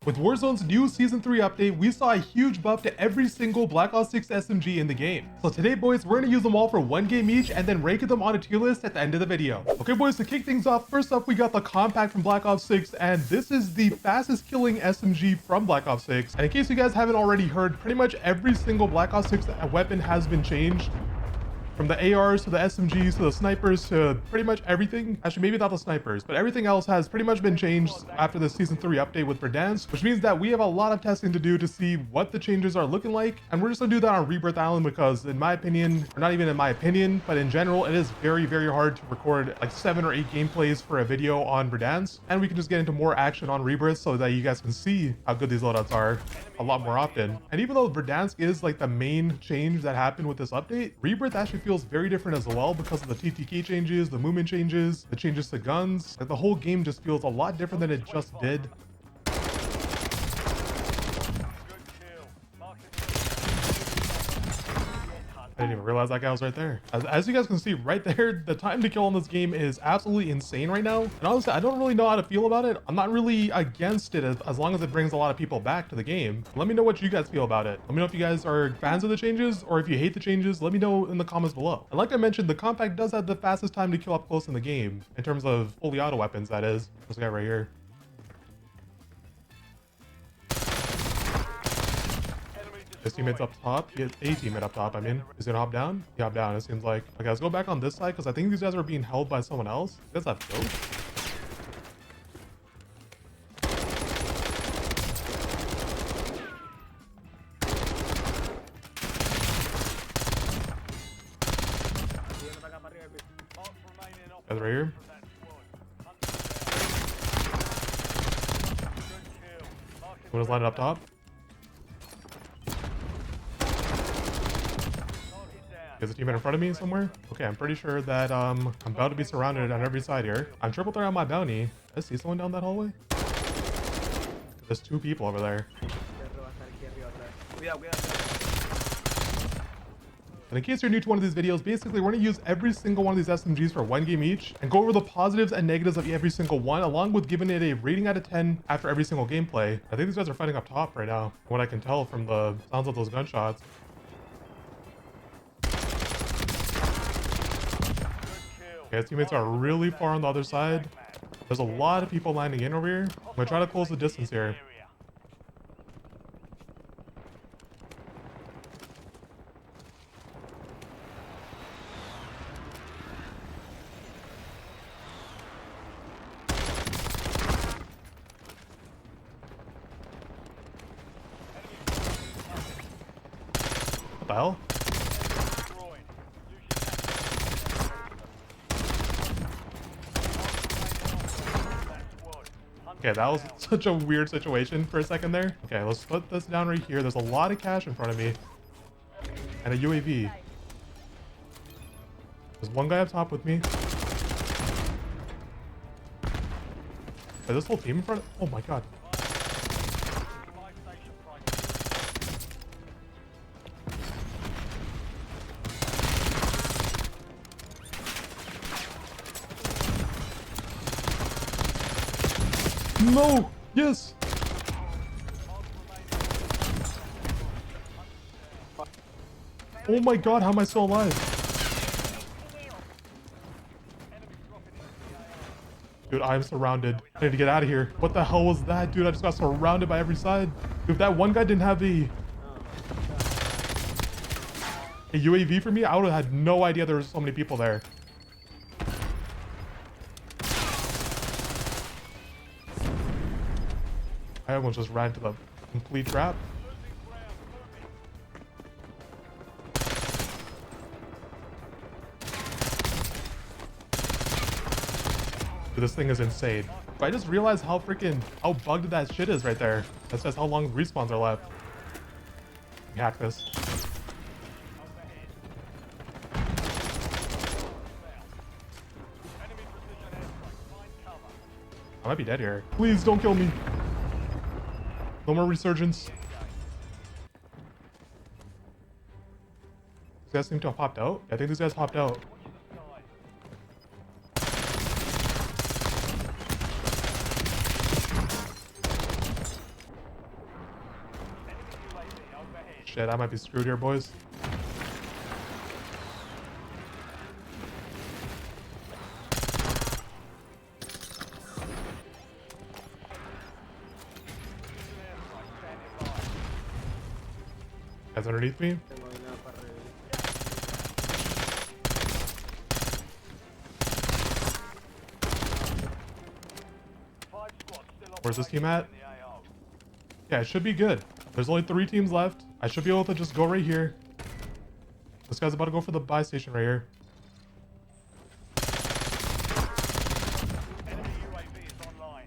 With Warzone's new Season 3 update, we saw a huge buff to every single Black Ops 6 SMG in the game. So today, boys, we're gonna use them all for one game each and then rank them on a tier list at the end of the video. Okay, boys, to kick things off, first up, we got the KOMPAKT from Black Ops 6, and this is the fastest killing SMG from Black Ops 6. And in case you guys haven't already heard, pretty much every single Black Ops 6 weapon has been changed. From the ARs to the SMGs to the snipers to pretty much everything. Actually, maybe not the snipers, but everything else has pretty much been changed after the Season 3 update with Verdansk, which means that we have a lot of testing to do to see what the changes are looking like. And we're just gonna do that on Rebirth Island because in my opinion, or not even in my opinion, but in general, it is very, very hard to record like 7 or 8 gameplays for a video on Verdansk. And we can just get into more action on Rebirth so that you guys can see how good these loadouts are a lot more often. And even though Verdansk is like the main change that happened with this update, Rebirth actually feels very different as well because of the TTK changes, the movement changes, the changes to guns. Like the whole game just feels a lot different than it just did. I didn't even realize that guy was right there. As you guys can see right there, the time to kill on this game is absolutely insane right now. And honestly, I don't really know how to feel about it. I'm not really against it as long as it brings a lot of people back to the game. Let me know what you guys feel about it. Let me know if you guys are fans of the changes or if you hate the changes. Let me know in the comments below. And like I mentioned, the KOMPAKT does have the fastest time to kill up close in the game in terms of fully auto weapons, that is. This guy right here. His teammate's up top. He has a teammate up top. I mean, is he gonna hop down? He hopped down, it seems like. Okay, let's go back on this side because I think these guys are being held by someone else. You guys have kills? Guys right here. Someone is landed up top. There's a teammate in front of me somewhere. Okay, I'm pretty sure that I'm about to be surrounded on every side here. I'm triple threat on my bounty. I see someone down that hallway. There's 2 people over there. And in case you're new to one of these videos, basically we're gonna use every single one of these SMGs for one game each and go over the positives and negatives of every single one, along with giving it a rating out of 10 after every single gameplay. I think these guys are fighting up top right now, from what I can tell from the sounds of those gunshots. Okay, his teammates are really far on the other side. There's a lot of people landing in over here. I'm gonna try to close the distance here. What the hell? Okay, that was such a weird situation for a second there. Okay, let's put this down right here. There's a lot of cash in front of me. And a UAV. There's one guy up top with me. Is this whole team in front? Oh my god. No! Yes! Oh my god, how am I still alive? Dude, I'm surrounded. I need to get out of here. What the hell was that, dude? I just got surrounded by every side. Dude, if that one guy didn't have a UAV for me, I would have had no idea there were so many people there. I almost just ran to the complete trap. Dude, this thing is insane. But I just realized how bugged that shit is right there. That says how long respawns are left. Hack this. I might be dead here. Please don't kill me. No more resurgence. These guys seem to have popped out. I think these guys popped out. Shit, I might be screwed here, boys. Guys underneath me. Where's this team at? Yeah, it should be good. There's only 3 teams left. I should be able to just go right here. This guy's about to go for the buy station right here.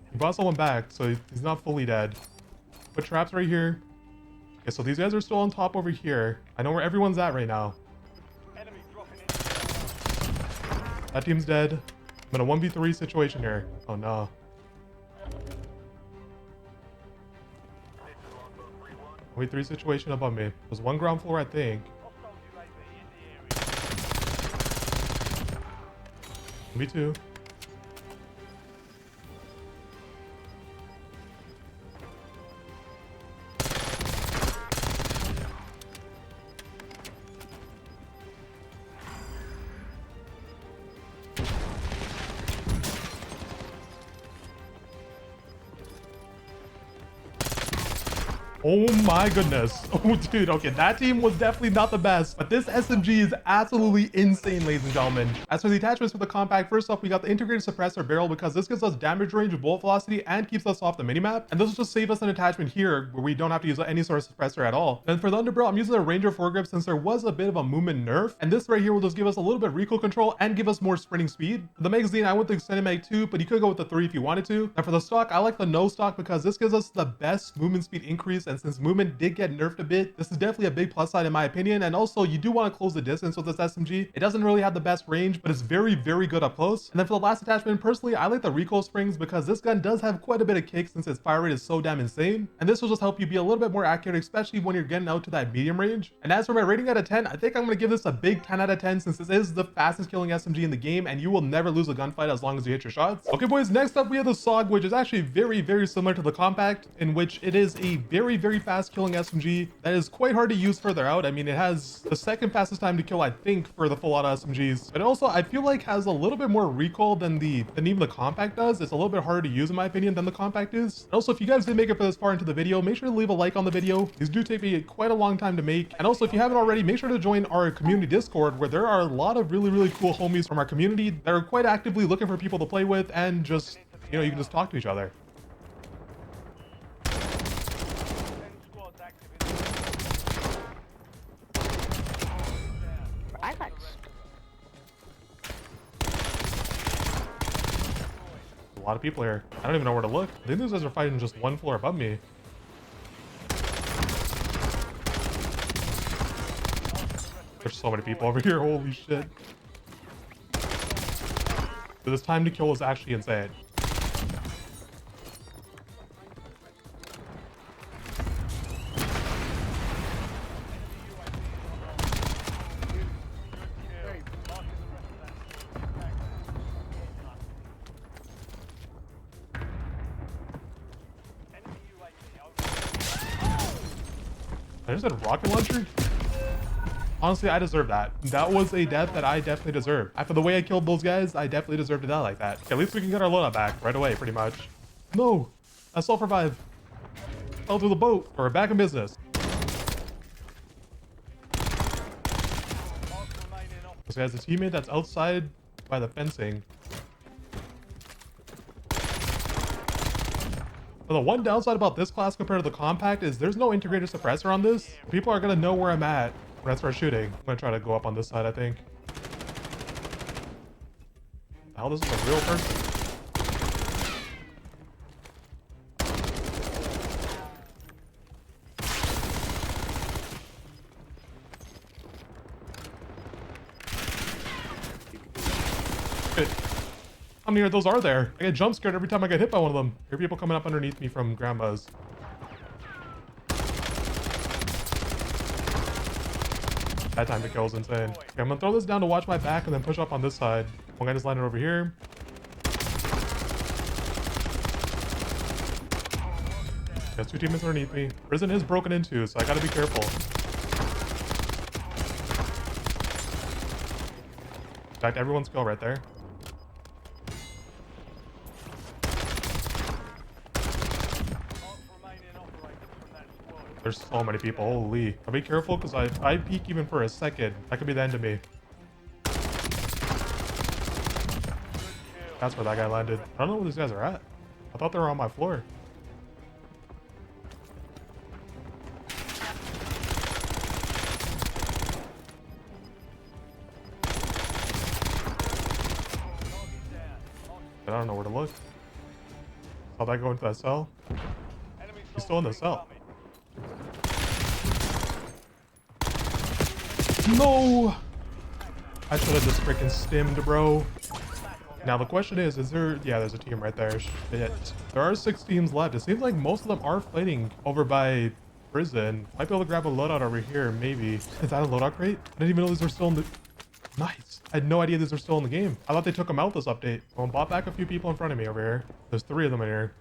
He brought someone back, so he's not fully dead. Put traps right here. Okay, so these guys are still on top over here. I know where everyone's at right now. That team's dead. I'm in a 1v3 situation here. Oh no. 1v3 situation above me. There's 1 ground floor, I think. 1v2. Oh my goodness. Oh dude, okay, that team was definitely not the best, but this SMG is absolutely insane, ladies and gentlemen. as for the attachments for the compact, first off, we got the integrated suppressor barrel because this gives us damage range, bullet velocity, and keeps us off the minimap. And this will just save us an attachment here where we don't have to use any sort of suppressor at all. Then for the underbarrel, I'm using a Ranger foregrip since there was a bit of a movement nerf, and this right here will just give us a little bit of recoil control and give us more sprinting speed. For the magazine, I went the extended mag 2, but you could go with the 3 if you wanted to. And for the stock, I like the no stock because this gives us the best movement speed increase, and since movement did get nerfed a bit, this is definitely a big plus side in my opinion. And also, you do want to close the distance with this SMG. It doesn't really have the best range, but it's very, very good up close. And then for the last attachment, personally, I like the recoil springs because this gun does have quite a bit of kick since its fire rate is so damn insane. And this will just help you be a little bit more accurate, especially when you're getting out to that medium range. And as for my rating out of 10, I think I'm going to give this a big 10 out of 10 since this is the fastest killing SMG in the game, and you will never lose a gunfight as long as you hit your shots. Okay, boys, next up we have the SAUG, which is actually very, very similar to the compact, in which it is a very, very fast killing SMG that is quite hard to use further out. I mean, it has the second fastest time to kill, I think, for the full auto SMGs, but it also, I feel like, has a little bit more recoil than even the compact does. It's a little bit harder to use in my opinion than the compact is. And also, if you guys did make it for this far into the video, make sure to leave a like on the video. These do take me quite a long time to make. And also, if you haven't already, make sure to join our community Discord, where there are a lot of really, really cool homies from our community that are quite actively looking for people to play with, and just, you know, you can just talk to each other. A lot of people here. I don't even know where to look. I think these guys are fighting just one floor above me. There's so many people over here. Holy shit. This time to kill is actually insane. I just said rocket launcher? Honestly, I deserve that. That was a death that I definitely deserved. After the way I killed those guys, I definitely deserved to die like that. Okay, at least we can get our loadout back right away, pretty much. No, I still survived. Fell through the boat. We're back in business. This guy's a teammate that's outside by the fencing. But the one downside about this class compared to the compact is there's no integrated suppressor on this. People are gonna know where I'm at when I start shooting. I'm gonna try to go up on this side, I think. The hell, this is a real person? Good. How many of those are there? I get jump scared every time I get hit by one of them. Here are people coming up underneath me from grandma's. That time to kill is insane. Okay, I'm gonna throw this down to watch my back and then push up on this side. One guy just landed over here. There's 2 teammates underneath me. Prison is broken into, so I gotta be careful. fact, everyone's kill right there. There's so many people. Holy. I'll be careful because if I peek even for a second, that could be the end of me. That's where that guy landed. I don't know where these guys are at. I thought they were on my floor. I don't know where to look. Saw that go into that cell. He's still in the cell. No! I should have just freaking stimmed, bro. Now the question is there... Yeah, there's a team right there. Shit. There are 6 teams left. It seems like most of them are fighting over by prison. Might be able to grab a loadout over here, maybe. Is that a loadout crate? I didn't even know these were still in the... Nice. I had no idea these were still in the game. I thought they took them out this update. Well, bought back a few people in front of me over here. There's 3 of them in here.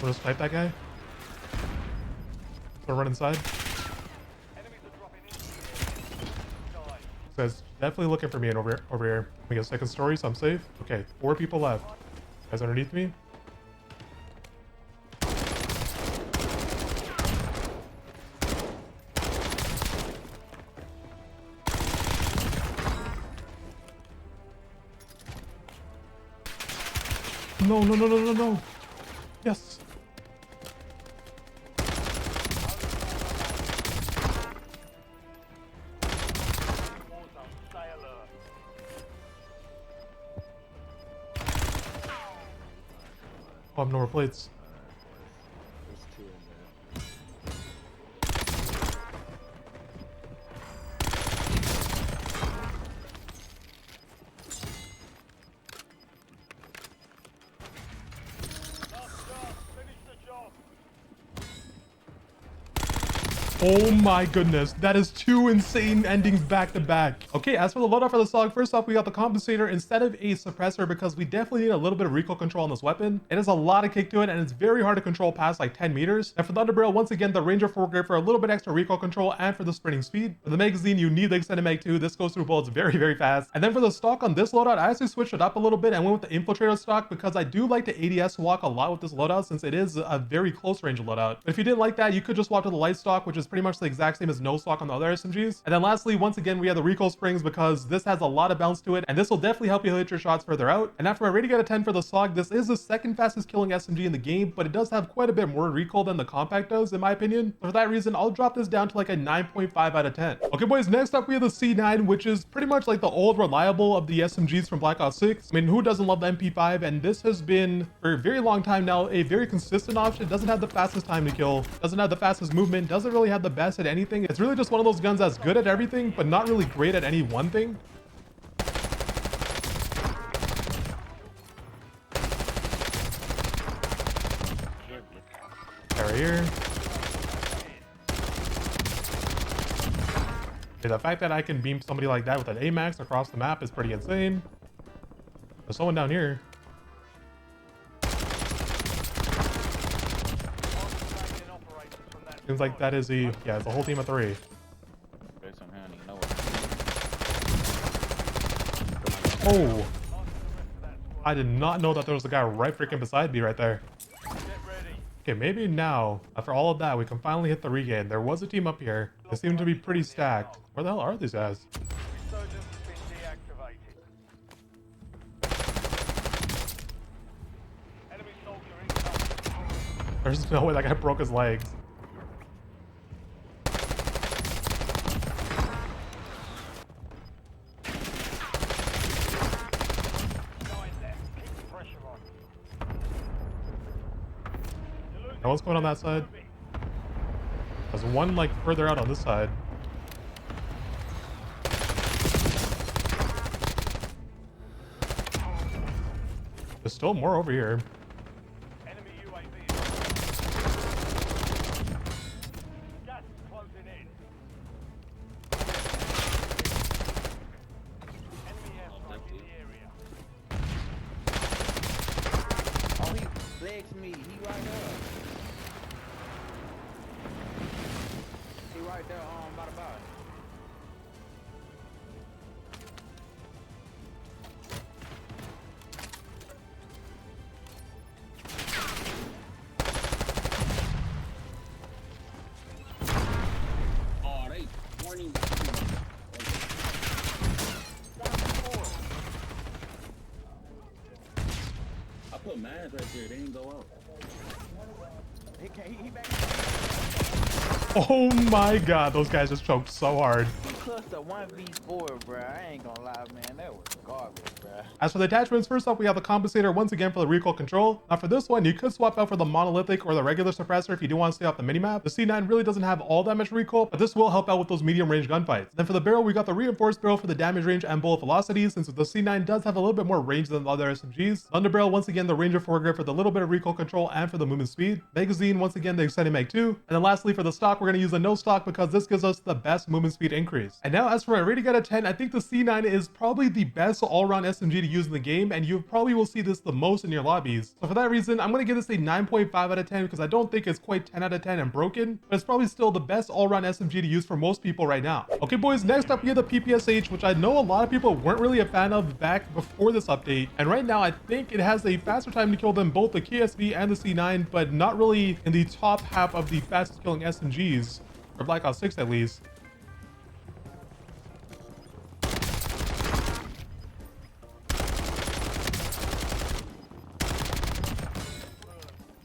We'll just snipe that guy. So run inside. Says definitely looking for me in over here. We get 2nd story, so I'm safe. Okay, 4 people left. Guys underneath me. No, no, no, no, no, no. Yes. Oh, I have no more plates. There's 2 in Oh my goodness, that is 2 insane endings back to back. Okay, as for the loadout for the SAUG, first off, we got the compensator instead of a suppressor because we definitely need a little bit of recoil control on this weapon. It has a lot of kick to it and it's very hard to control past like 10 meters. And for the underbarrel, once again, the Ranger foregrip for a little bit extra recoil control and for the sprinting speed. For the magazine, you need the extended mag too. This goes through bullets very, very fast. And then for the stock on this loadout, I actually switched it up a little bit and went with the infiltrator stock because I do like the ADS walk a lot with this loadout since it is a very close range loadout. But if you didn't like that, you could just swap to the light stock, which is pretty much the exact same as no stock on the other SMGs. And then lastly, once again, we have the recoil springs because this has a lot of bounce to it and this will definitely help you hit your shots further out. And after my rating out of 10 for the SAUG, this is the 2nd fastest killing SMG in the game, but it does have quite a bit more recoil than the KOMPAKT does, in my opinion. So for that reason, I'll drop this down to like a 9.5 out of 10. Okay, boys, next up we have the C9, which is pretty much like the old reliable of the SMGs from Black Ops 6. I mean, who doesn't love the MP5? And this has been, for a very long time now, a very consistent option. It doesn't have the fastest time to kill, doesn't have the fastest movement, doesn't really have the best at anything. It's really just one of those guns that's good at everything, but not really great at any one thing. Right here. Okay, the fact that I can beam somebody like that with an AMAX across the map is pretty insane. There's someone down here. Seems like that is yeah, it's a whole team of 3. Oh, I did not know that there was a guy right freaking beside me right there. Okay, maybe now, after all of that, we can finally hit the regain. There was a team up here. They seem to be pretty stacked. Where the hell are these guys? There's no way that guy broke his legs. Now what's going on that side? There's one like further out on this side. There's still more over here. right there. He right there, by the bar. Oh, they weren't even. I put mines right there. They didn't go out. He back. Oh my god, those guys just choked so hard. He clutched a 1v4, bro. I ain't gonna lie, man. That was garbage, bro. As for the attachments, first up we have the compensator once again for the recoil control. Now for this one, you could swap out for the monolithic or the regular suppressor if you do want to stay off the minimap. The C9 really doesn't have all that much recoil, but this will help out with those medium range gunfights. Then for the barrel, we got the reinforced barrel for the damage range and bullet velocity, since the C9 does have a little bit more range than the other SMGs. Thunder barrel, once again, the ranger foregrip for the little bit of recoil control and for the movement speed. Magazine, once again, the extended mag 2. And then lastly, for the stock, we're going to use a no stock because this gives us the best movement speed increase. And now as for my rating out of 10, I think the C9 is probably the best all-around SMG to use in the game, and you probably will see this the most in your lobbies. So for that reason, I'm going to give this a 9.5 out of 10 because I don't think it's quite 10 out of 10 and broken, but it's probably still the best all-around SMG to use for most people right now. Okay boys, next up we have the PPSH, which I know a lot of people weren't really a fan of back before this update, and right now I think it has a faster time to kill than both the KSV and the C9, but not really in the top half of the fastest killing SMGs, or Black Ops 6 at least.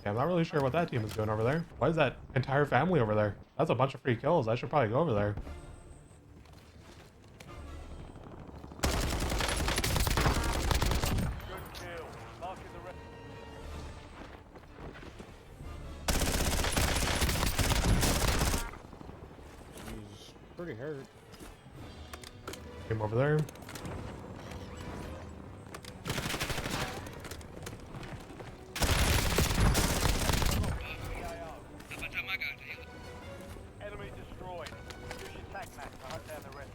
Yeah, I'm not really sure what that team is doing over there. Why is that entire family over there? That's a bunch of free kills. I should probably go over there. He's pretty hurt. Came over there. Enemy destroyed. Use your tac map to hunt down the rest.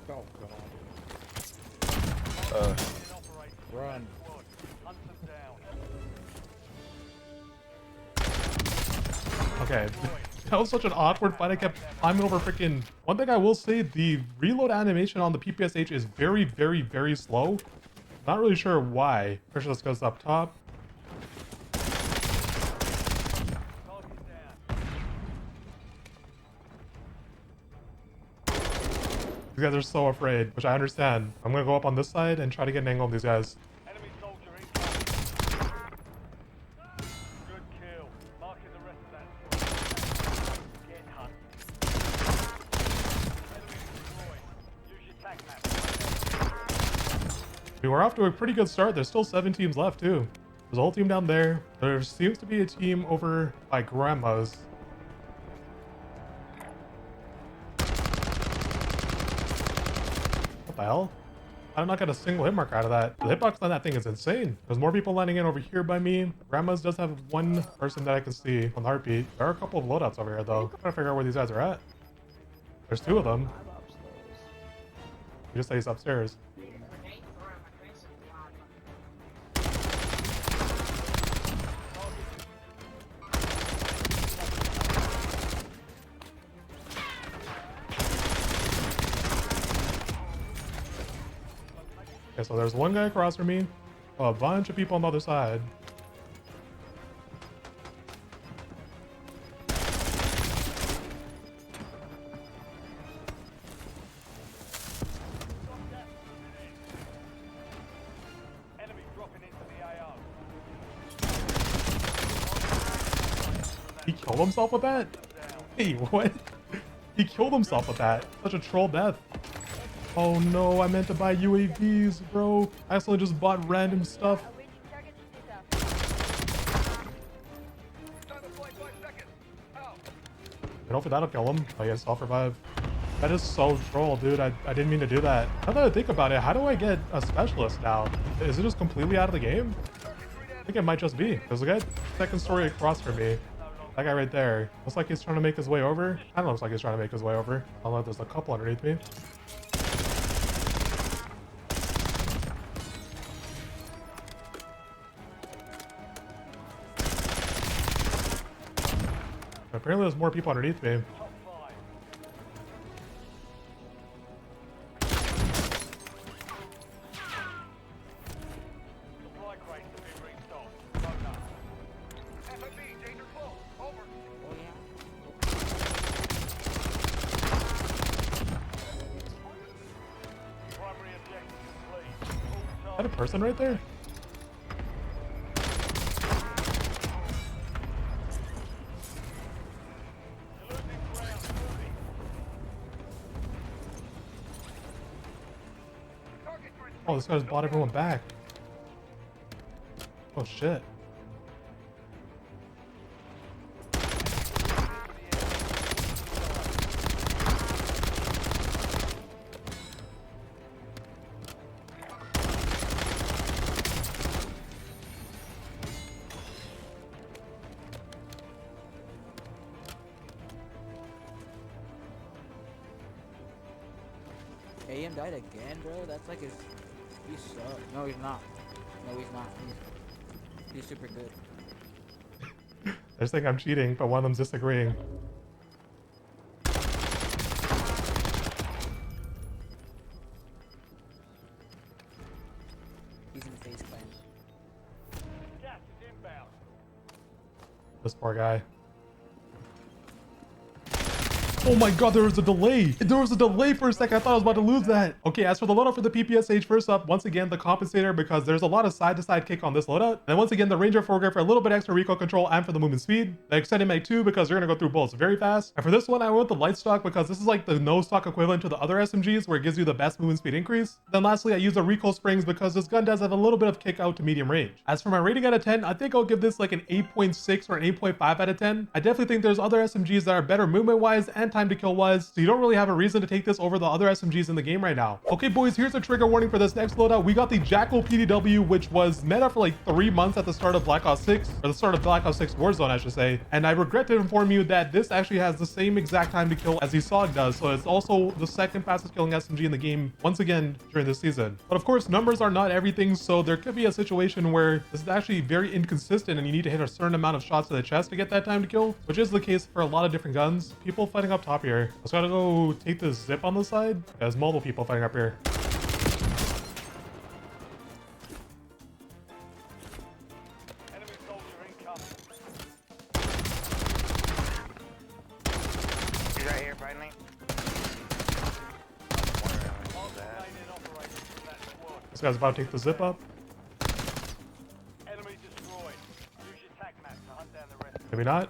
Oh god. Operate. Run. Hunt them down. Okay, that was such an awkward fight. I kept climbing over freaking... One thing I will say, the reload animation on the PPSH is very, very, very slow. Not really sure why. Pretty sure this goes up top. These guys are so afraid, which I understand. I'm gonna go up on this side and try to get an angle on these guys. Enemy soldier incoming. Good kill. Marking the rest of that squad. Get hunt. Enemy destroyed. Use your tac map. We were off to a pretty good start. There's still 7 teams left too. There's a whole team down there. There seems to be a team over by Grandma's. What the hell? I not got a single hit mark out of that. The hitbox on that thing is insane. There's more people landing in over here by me. Grandma's does have one person that I can see on the heartbeat. There are a couple of loadouts over here though. I'm trying to figure out where these guys are at. There's 2 of them. I'm upstairs. You just say he's upstairs. Okay, so there's one guy across from me. Oh, a bunch of people on the other side. Enemy dropping into the AO. He killed himself with that? Hey, what? He killed himself with that. Such a troll death. Oh no, I meant to buy UAVs, bro. I accidentally just bought random stuff. And hopefully that'll kill him. I guess I'll survive. That is so troll, dude. I didn't mean to do that. Now that I think about it, how do I get a specialist now? Is it just completely out of the game? I think it might just be. There's a guy second story across from me. That guy right there. Looks like he's trying to make his way over. I don't know, looks like he's trying to make his way over. Although there's a couple underneath me. Apparently there's more people underneath me. Top 5. Supply crates have been restocked. Load up. FOB, danger close. Over. Oh yeah. Primary objective complete. All Is that a person right there? You're losing ground. Moving. Oh, this guy's bought everyone back. Oh shit. AM died again, bro? That's like his... He sucks. No, he's not. No, he's not. He's super good. I just think I'm cheating, but one of them's disagreeing. He's in face clan. Gas is inbound. This poor guy. Oh my god, there was a delay. There was a delay for a second. I thought I was about to lose that. Okay, as for the loadout for the PPSH, first up, once again, the compensator, because there's a lot of side-to-side kick on this loadout. And once again, the Ranger foregrip for a little bit extra recoil control and for the movement speed. The extended mag 2 because you're gonna go through bullets very fast. And for this one, I went with the light stock because this is like the no stock equivalent to the other SMGs where it gives you the best movement speed increase. Then lastly, I use the recoil springs because this gun does have a little bit of kick out to medium range. As for my rating out of 10, I think I'll give this like an 8.6 or an 8.5 out of 10. I definitely think there's other SMGs that are better movement-wise and time to kill wise. So you don't really have a reason to take this over the other SMGs in the game right now. Okay, boys, here's a trigger warning for this next loadout. We got the JACKAL PDW, which was meta for like 3 months at the start of Black Ops 6, or the start of Black Ops 6 Warzone, I should say. And I regret to inform you that this actually has the same exact time to kill as the SAUG does. So it's also the second fastest killing SMG in the game, once again, during this season. But of course, numbers are not everything. So there could be a situation where this is actually very inconsistent and you need to hit a certain amount of shots to the chest to get that time to kill, which is the case for a lot of different guns. People fighting up top here. Let's gotta go take this zip on the side. There's multiple people fighting up here. Enemy soldier incoming. He's right here, finally. Lane in operation from that squad. This guy's about to take the zip up. Enemy destroyed. Use your tac map to hunt down the rest. Maybe not.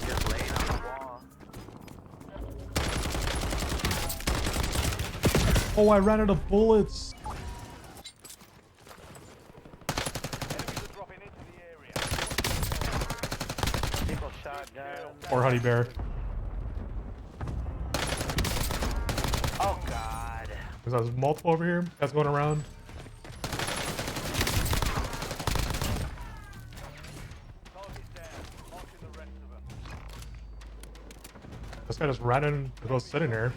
Just laying on the wall. Oh, I ran out of bullets. Enemies are dropping into the area. People shot down. Or honey bear. Oh, God. There's multiple over here. Guys going around. Target down. Marking the rest of them. This guy just ran in to go sit in here.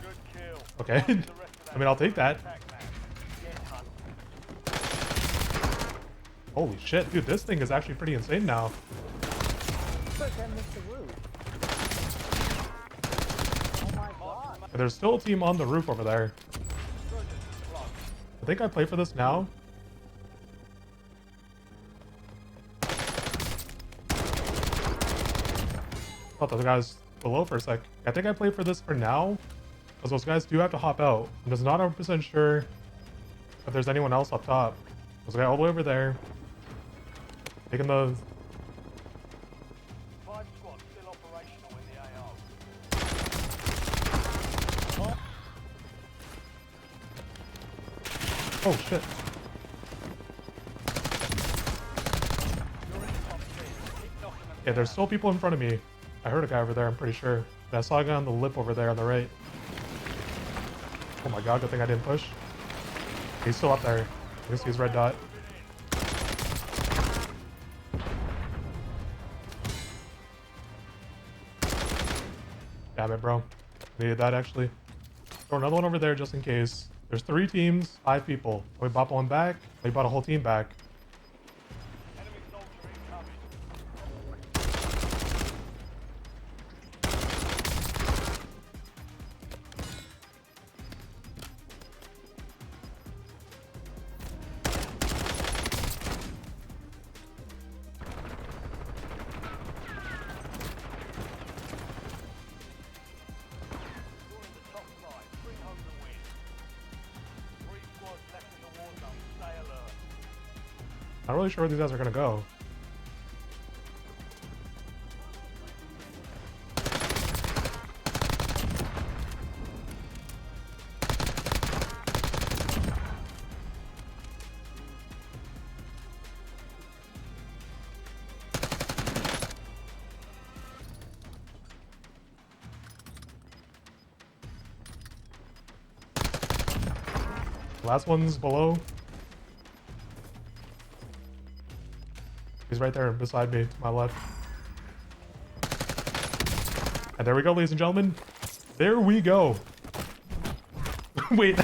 Good kill. Okay. I mean, I'll take that. Tac map. Holy shit, dude, this thing is actually pretty insane now. Look, I missed the roof. Oh, my God. And there's still a team on the roof over there. I think I play for this now. Thought those guys below for a sec. I think I play for this for now, because those guys do have to hop out. I'm just not 100% sure if there's anyone else up top. There's a guy all the way over there. Taking the... 5 squads still operational in the AR. Oh shit. You're in the top 10. Keep knocking them Yeah, there's still people in front of me. I heard a guy over there, I'm pretty sure. And I saw a guy on the lip over there on the right. Oh my god, good thing I didn't push. He's still up there. I guess he's red dot. Damn it, bro. Needed that, actually. Throw another one over there just in case. There's 3 teams, 5 people. We bought one back. We bought a whole team back. Enemy soldier incoming. Not really sure where these guys are gonna go. Last one's below. He's right there beside me, to my left. And there we go, ladies and gentlemen. There we go. Wait.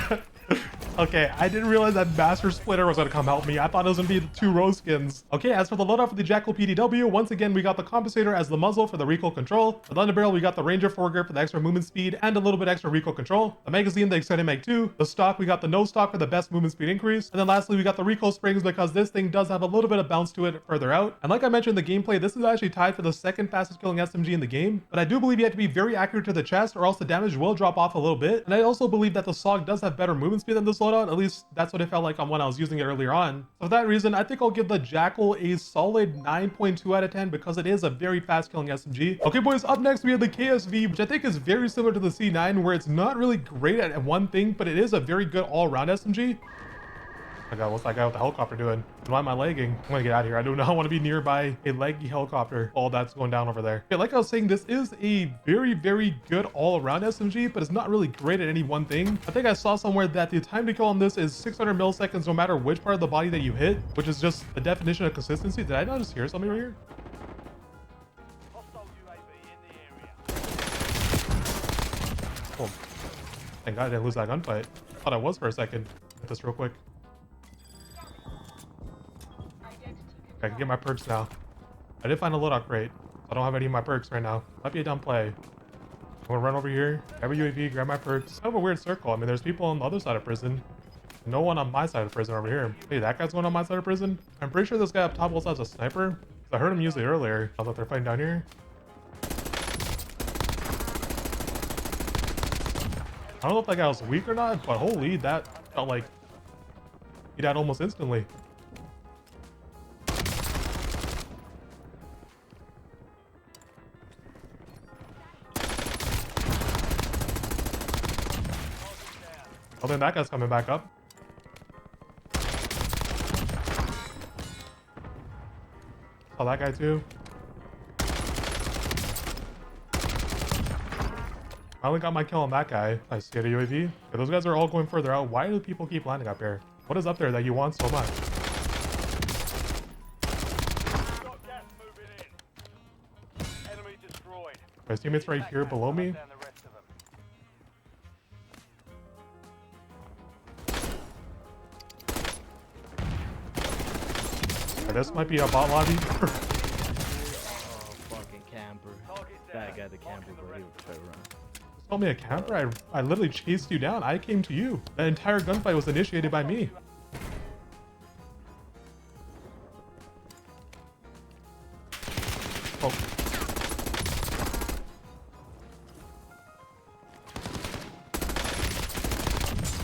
Okay, I didn't realize that Master Splitter was going to come help me. I thought it was going to be the 2 rose skins. Okay, as for the loadout for the JACKAL PDW, once again, we got the Compensator as the muzzle for the recoil control. The Thunder Barrel, we got the Ranger foregrip for the extra movement speed and a little bit extra recoil control. The magazine, the extended mag 2. The stock, we got the no stock for the best movement speed increase. And then lastly, we got the recoil springs because this thing does have a little bit of bounce to it further out. And like I mentioned in the gameplay, this is actually tied for the second fastest killing SMG in the game. But I do believe you have to be very accurate to the chest or else the damage will drop off a little bit. And I also believe that the SAUG does have better movement speed than this loadout. At least that's what it felt like on when I was using it earlier on. So for that reason, I think I'll give the JACKAL a solid 9.2 out of 10 because it is a very fast killing SMG. Okay boys, up next we have the KSV, which I think is very similar to the C9 where it's not really great at one thing, but it is a very good all-around SMG. Oh my god, what's that guy with the helicopter doing? Why am I lagging? I'm gonna get out of here. I do not want to be nearby a laggy helicopter. All that's going down over there. Okay, like I was saying, this is a very, very good all-around SMG, but it's not really great at any one thing. I think I saw somewhere that the time to kill on this is 600 milliseconds no matter which part of the body that you hit, which is just the definition of consistency. Did I not just hear something right here? Hostile UAV in the area. Oh, thank god I didn't lose that gunfight. Thought I was for a second. Get this real quick. I can get my perks now. I did find a loadout crate. I don't have any of my perks right now. Might be a dumb play. I'm gonna run over here, grab a UAV, grab my perks. Kind of a weird circle. I mean, there's people on the other side of prison. No one on my side of prison over here. Hey, that guy's going on my side of prison? I'm pretty sure this guy up top also has a sniper. I heard him use it earlier. I thought they're fighting down here. I don't know if that guy was weak or not, but holy, that felt like he died almost instantly. Oh, then that guy's coming back up. Oh, that guy too. I only got my kill on that guy. I see a UAV. Okay, those guys are all going further out. Why do people keep landing up here? What is up there that you want so much? Got gas moving in. Enemy destroyed. My teammates right here below me. Down the rest of them. Okay, this might be a bot lobby. Oh, fucking camper. That guy, the camper, but he was straight around. Call me a camper? I literally chased you down. I came to you. That entire gunfight was initiated by me. Oh.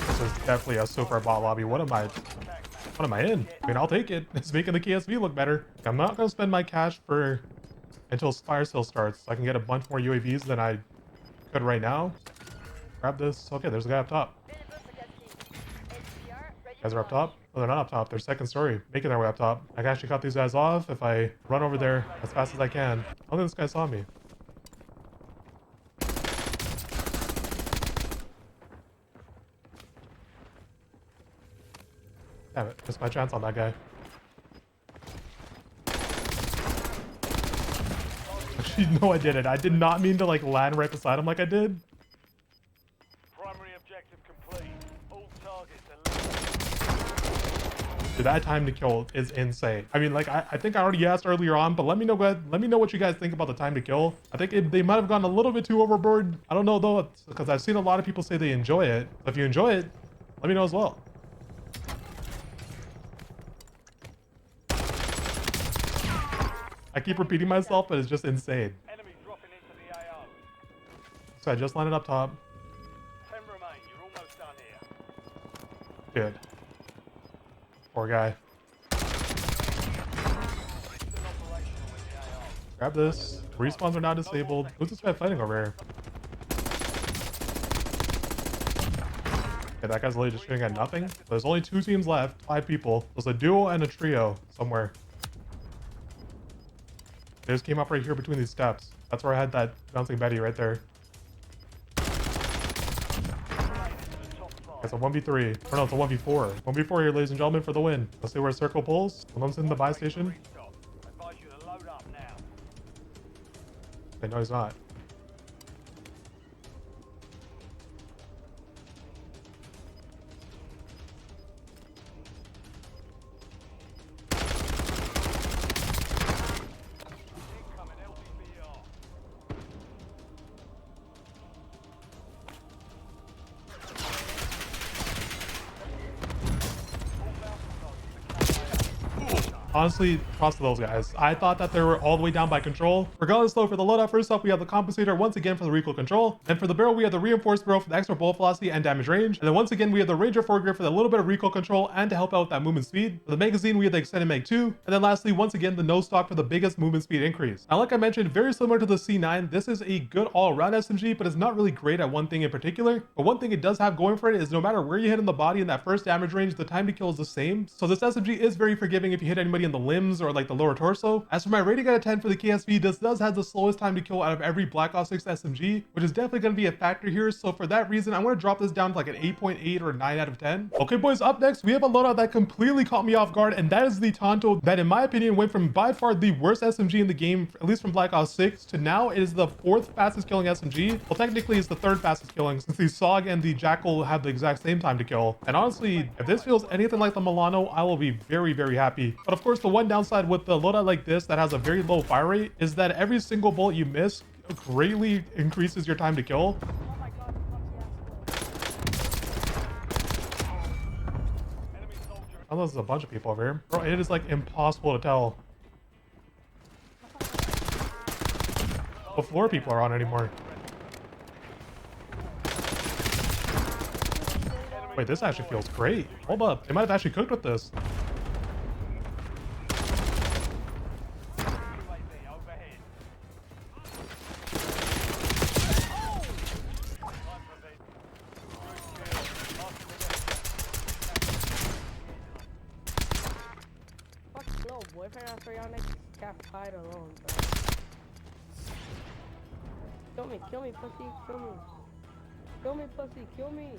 This is definitely a super bot lobby. What am I in? I mean, I'll take it. It's making the KSV look better. I'm not gonna spend my cash for until fire sale starts so I can get a bunch more UAVs than I could right now. Grab this. Okay, there's a guy up top. Guys are up top? Oh, they're not up top. They're second story, making their way up top. I can actually cut these guys off if I run over there as fast as I can. I don't think this guy saw me. Damn it, missed my chance on that guy. Actually, no, I didn't. I did not mean to like land right beside him like I did. Primary objective complete. All targets Dude, that time to kill is insane. I mean, like I think I already asked earlier on, but let me know what you guys think about the time to kill. I think they might have gone a little bit too overboard. I don't know though, because I've seen a lot of people say they enjoy it. If you enjoy it, let me know as well. I keep repeating myself, but it's just insane. Enemy dropping into the AO. So I just landed up top. 10 remain. You're almost done here. Good. Poor guy. Grab this. Respawns are now disabled. Who's this guy fighting over here? Okay, that guy's literally just shooting at nothing. There's only 2 teams left, 5 people. There's a duo and a trio somewhere. They just came up right here between these steps. That's where I had that bouncing Betty right there. It's a 1v3. Or no, it's a 1v4. 1v4 here, ladies and gentlemen, for the win. Let's see where circle pulls. Someone's in the buy station. Advise you to load up now. Okay, no, he's not. Incoming LDBR. Honestly, props to those guys. I thought that they were all the way down by control. Regardless though, for the loadout, first up, we have the compensator once again for the recoil control. And for the barrel, we have the reinforced barrel for the extra bullet velocity and damage range. And then once again, we have the Ranger foregrip for the little bit of recoil control and to help out with that movement speed. For the magazine, we have the extended mag 2. And then lastly, once again, the no stock for the biggest movement speed increase. Now, like I mentioned, very similar to the C9, this is a good all-around SMG, but it's not really great at one thing in particular. But one thing it does have going for it is no matter where you hit in the body in that first damage range, the time to kill is the same. So this SMG is very forgiving if you hit anybody in the limbs or like the lower torso. As for my rating out of 10 for the KSV, this does have the slowest time to kill out of every Black Ops 6 SMG, which is definitely going to be a factor here. So for that reason, I'm going to drop this down to like an 8.8 or 9 out of 10. Okay, boys, up next, we have a loadout that completely caught me off guard, and that is the TANTO that, in my opinion, went from by far the worst SMG in the game, at least from Black Ops 6, to now it is the 4th fastest killing SMG. Well, technically, it's the 3rd fastest killing since the SAUG and the JACKAL have the exact same time to kill. And honestly, if this feels anything like the Milano, I will be very, very happy. But of course, the one downside with the loadout like this that has a very low fire rate is that every single bullet you miss greatly increases your time to kill. Unless there's a bunch of people over here. Bro, it is like impossible to tell what floor people are on anymore. Wait, this actually feels great. Hold up, they might have actually cooked with this. Boyfriend for y'all niggas got fight alone, bro. Kill me, pussy, kill me. Kill me, pussy, kill me.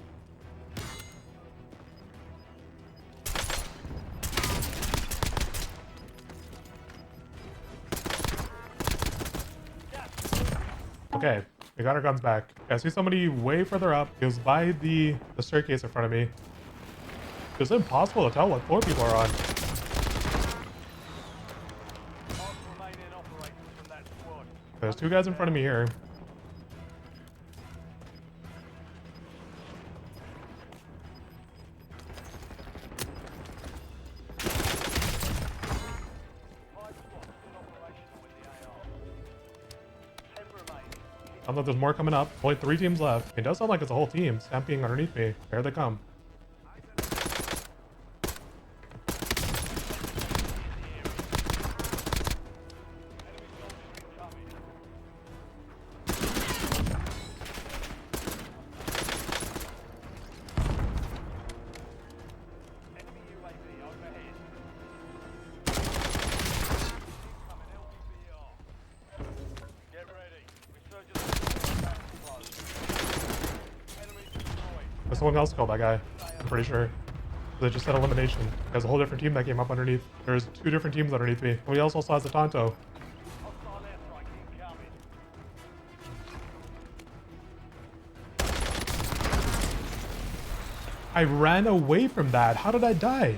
Okay, we got our guns back. I see somebody way further up. He was by the staircase in front of me. It's impossible to tell what floor people are on. There's 2 guys in front of me here. I thought there's more coming up. Only 3 teams left. It does sound like it's a whole team stamping underneath me. There they come. There's someone else killed that guy, I'm pretty sure. They just said elimination. There's a whole different team that came up underneath. There's 2 different teams underneath me. We also saw the TANTO. I ran away from that. How did I die?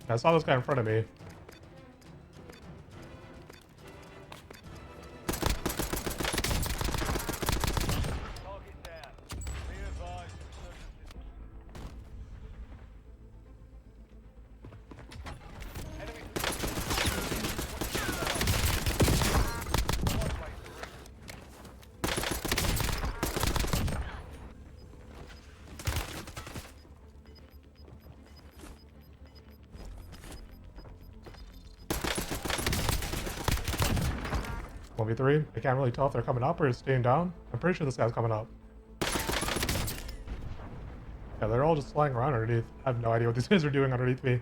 I saw this guy in front of me. 1v3. I can't really tell if they're coming up or staying down. I'm pretty sure this guy's coming up. Yeah, they're all just flying around underneath. I have no idea what these guys are doing underneath me.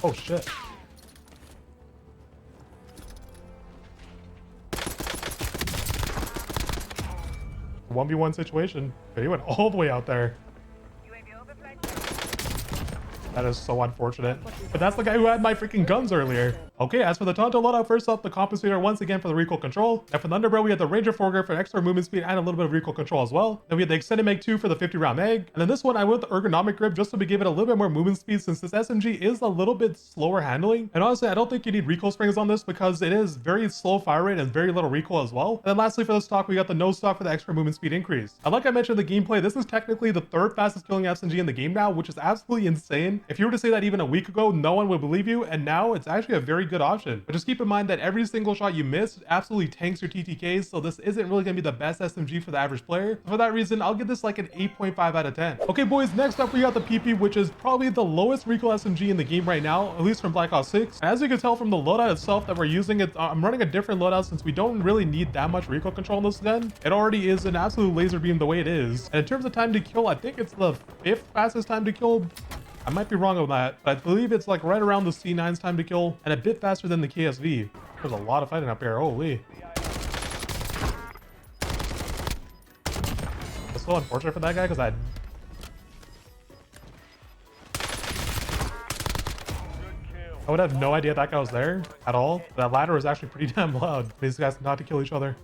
Oh shit. 1v1 situation. Okay, he went all the way out there. That is so unfortunate. But that's the guy who had my freaking guns earlier. Okay, as for the TANTO loadout, first up, the compensator once again for the recoil control. And for the underbarrel, we had the Ranger foregrip for extra movement speed and a little bit of recoil control as well. Then we had the extended mag 2 for the 50 round mag. And then this one, I went with the ergonomic grip just to give it a little bit more movement speed since this SMG is a little bit slower handling. And honestly, I don't think you need recoil springs on this because it is very slow fire rate and very little recoil as well. And then lastly, for the stock, we got the no stock for the extra movement speed increase. And like I mentioned in the gameplay, this is technically the third fastest killing SMG in the game now, which is absolutely insane. If you were to say that even a week ago, no one would believe you, and now it's actually a very good option. But just keep in mind that every single shot you miss absolutely tanks your TTKs, so this isn't really gonna be the best SMG for the average player. For that reason, I'll give this like an 8.5 out of 10. Okay boys, next up we got the PP, which is probably the lowest recoil SMG in the game right now, at least from Black Ops 6. As you can tell from the loadout itself that we're using, I'm running a different loadout since we don't really need that much recoil control in this gun. It already is an absolute laser beam the way it is. And in terms of time to kill, I think it's the 5th fastest time to kill. I might be wrong on that, but I believe it's like right around the C9's time to kill and a bit faster than the KSV. There's a lot of fighting up here. Holy. It's so unfortunate for that guy because I would have no idea that guy was there at all. That ladder was actually pretty damn loud. These guys not to kill each other.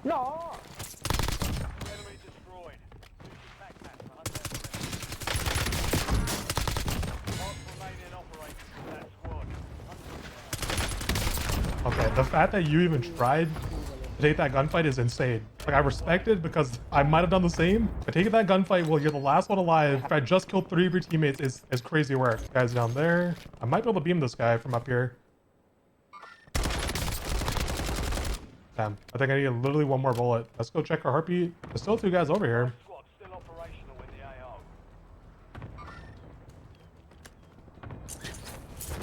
No! Enemy destroyed. Use your tac map to hunt down the rest. Mark remaining operators from that squad. Hunt them down. Okay, the fact that you even tried to take that gunfight is insane. Like, I respect it because I might have done the same, but taking that gunfight while you're the last one alive, if I just killed 3 of your teammates is crazy work. Guys down there. I might be able to beam this guy from up here. Damn, I think I need literally one more bullet. Let's go check our heartbeat. There's still 2 guys over here. Squad still operational in the AO.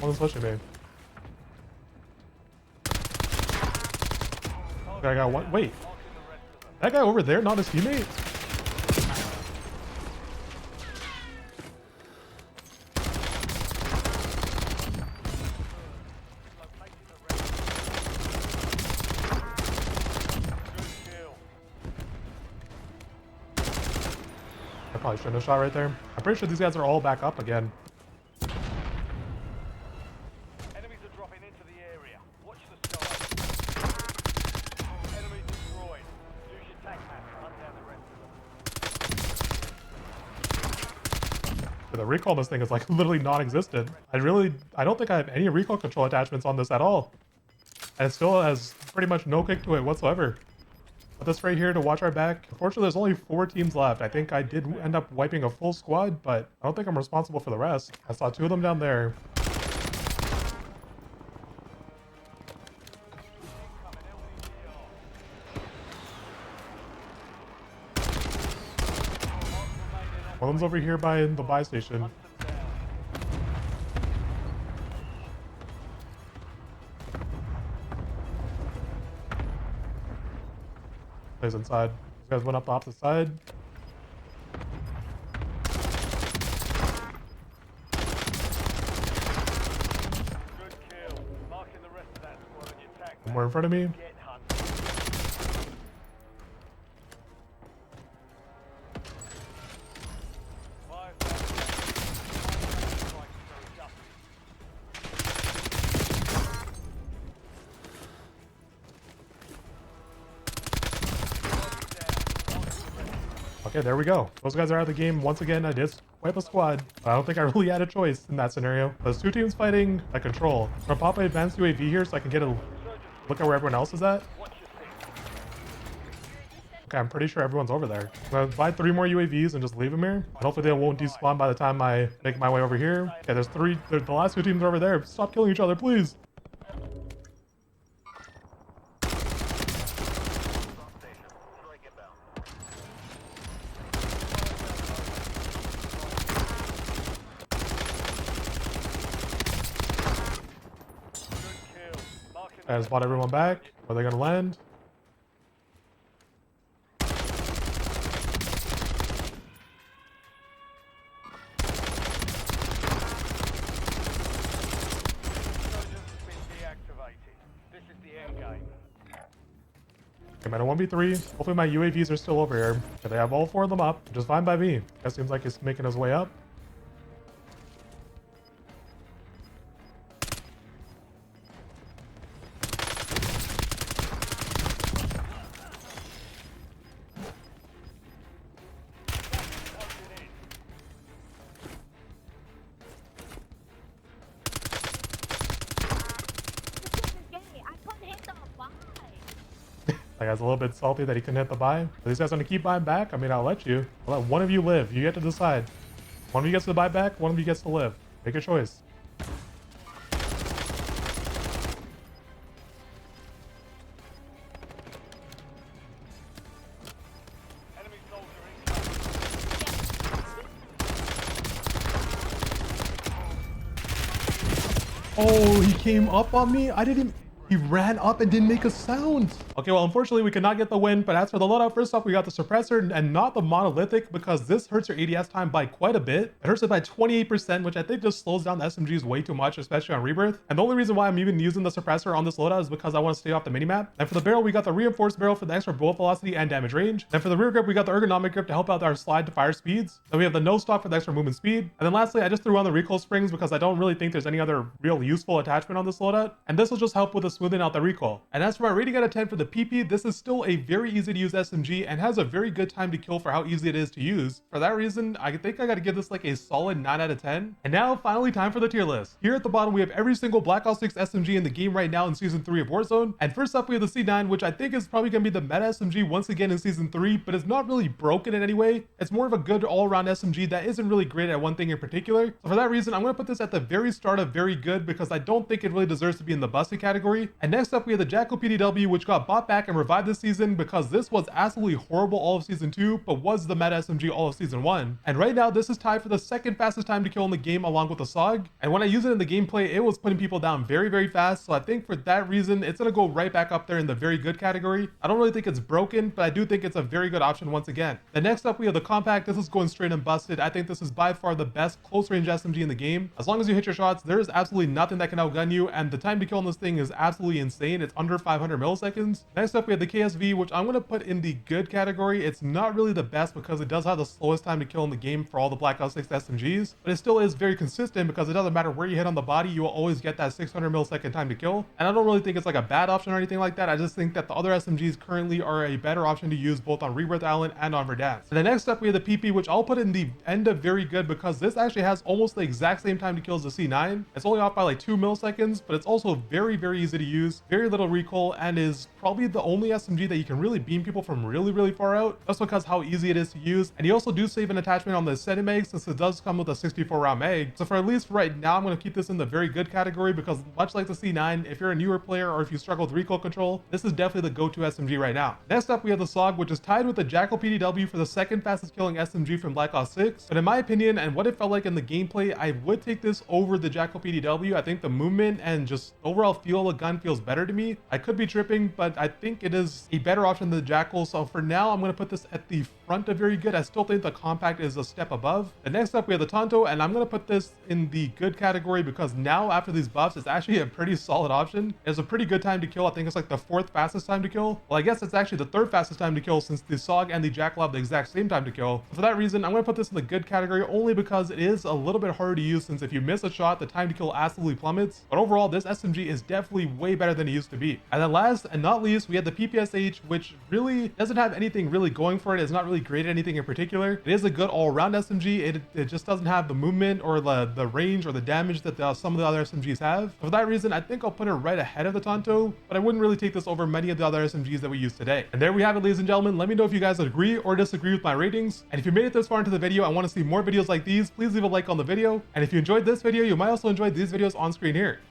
One's pushing me. Okay, I got one. Wait, that guy over there, not his teammate? I probably shouldn't have shot right there. I'm pretty sure these guys are all back up again. Enemies are dropping into the area. Watch the sky. Enemy destroyed. Use your tac map to hunt down the rest of them. The recoil on this thing is like literally non-existent. I don't think I have any recoil control attachments on this at all. And it still has pretty much no kick to it whatsoever. Put this right here to watch our back. Unfortunately, there's only 4 teams left. I think I did end up wiping a full squad, but I don't think I'm responsible for the rest. I saw 2 of them down there. One of them's over here by the buy station. Plays inside. These guys went up the opposite side. Good kill. Marking the rest of that squad on your tac One map. more in front of me. Get hunted. Okay, there we go. Those guys are out of the game. Once again, I did wipe a squad. I don't think I really had a choice in that scenario. There's 2 teams fighting at control. I'm gonna pop an advanced UAV here so I can get a look at where everyone else is at. Watch your six. Okay, I'm pretty sure everyone's over there. I'm gonna buy 3 more UAVs and just leave them here. And hopefully they won't despawn by the time I make my way over here. Okay, there's 3. The last 2 teams are over there. Stop killing each other, please. I just bought everyone back. Where are they gonna land? Okay, I'm at a 1v3. Hopefully my UAVs are still over here. Okay, they have all 4 of them up. Just fine by me. That seems like he's making his way up. That guy's a little bit salty that he couldn't hit the buy. Are these guys gonna keep buying back? I mean, I'll let you. I'll let one of you live. You get to decide. One of you gets to buy back, one of you gets to live. Make a choice. Enemy soldier incoming. Oh, he came up on me? I didn't... He ran up and didn't make a sound. Okay, well, unfortunately, we could not get the win, but as for the loadout, first off, we got the suppressor and not the monolithic because this hurts your ADS time by quite a bit. It hurts it by 28%, which I think just slows down the SMGs way too much, especially on rebirth. And the only reason why I'm even using the suppressor on this loadout is because I want to stay off the minimap. And for the barrel, we got the reinforced barrel for the extra bullet velocity and damage range. And for the rear grip, we got the ergonomic grip to help out our slide to fire speeds. Then we have the no stock for the extra movement speed. And then lastly, I just threw on the recoil springs because I don't really think there's any other real useful attachment on this loadout. And this will just help with the smoothing out the recoil. And as for my rating out of 10 for the PP, this is still a very easy to use SMG and has a very good time to kill for how easy it is to use. For that reason, I think I gotta give this like a solid 9 out of 10. And now finally time for the tier list. Here at the bottom, we have every single Black Ops 6 SMG in the game right now in Season 3 of Warzone. And first up, we have the C9, which I think is probably gonna be the meta SMG once again in Season 3, but it's not really broken in any way. It's more of a good all-around SMG that isn't really great at one thing in particular. So for that reason, I'm gonna put this at the very start of very good because I don't think it really deserves to be in the busted category. And next up, we have the JACKAL PDW, which got bought back and revived this season because this was absolutely horrible all of Season 2, but was the meta SMG all of Season 1. And right now, this is tied for the second fastest time to kill in the game along with the SAUG. And when I use it in the gameplay, it was putting people down very, very fast. So I think for that reason, it's gonna go right back up there in the very good category. I don't really think it's broken, but I do think it's a very good option once again. The next up, we have the KOMPAKT. This is going straight and busted. I think this is by far the best close range SMG in the game. As long as you hit your shots, there is absolutely nothing that can outgun you, and the time to kill on this thing is absolutely insane. It's under 500 milliseconds. Next up, we have the KSV, which I'm going to put in the good category. It's not really the best because it does have the slowest time to kill in the game for all the Black Ops 6 SMGs, but it still is very consistent because it doesn't matter where you hit on the body, you will always get that 600 millisecond time to kill. And I don't really think it's like a bad option or anything like that. I just think that the other SMGs currently are a better option to use both on Rebirth Island and on Verdansk. And then next up, we have the PP, which I'll put in the end of very good because this actually has almost the exact same time to kill as the C9. It's only off by like 2 milliseconds, but it's also very, very easy to use, very little recoil, and is probably the only SMG that you can really beam people from really, really far out, just because how easy it is to use. And you also do save an attachment on the Ascendant mag since it does come with a 64 round mag. So for at least right now, I'm going to keep this in the very good category because much like the C9, if you're a newer player or if you struggle with recoil control, this is definitely the go-to SMG right now. Next up, we have the SAUG, which is tied with the JACKAL PDW for the second fastest killing SMG from Black Ops 6. But in my opinion, and what it felt like in the gameplay, I would take this over the JACKAL PDW. I think the movement and just overall feel of the gun feels better to me. I could be tripping, but I think it is a better option than the JACKAL. So for now, I'm going to put this at the front of very good. I still think the KOMPAKT is a step above. And next up, we have the TANTO, and I'm going to put this in the good category because now after these buffs, it's actually a pretty solid option. It's a pretty good time to kill. I think it's like the 4th fastest time to kill. Well, I guess it's actually the 3rd fastest time to kill since the SAUG and the JACKAL have the exact same time to kill. So for that reason, I'm going to put this in the good category only because it is a little bit harder to use since if you miss a shot, the time to kill absolutely plummets. But overall, this SMG is definitely way better than it used to be. And then last and not least, least, we have the PPSH, which really doesn't have anything really going for it. It's not really great at anything in particular. It is a good all-around SMG. It just doesn't have the movement or the range or the damage that some of the other SMGs have. For that reason, I think I'll put it right ahead of the TANTO, but I wouldn't really take this over many of the other SMGs that we use today. And there we have it, ladies and gentlemen. Let me know if you guys agree or disagree with my ratings. And if you made it this far into the video and want to see more videos like these, please leave a like on the video. And if you enjoyed this video, you might also enjoy these videos on screen here.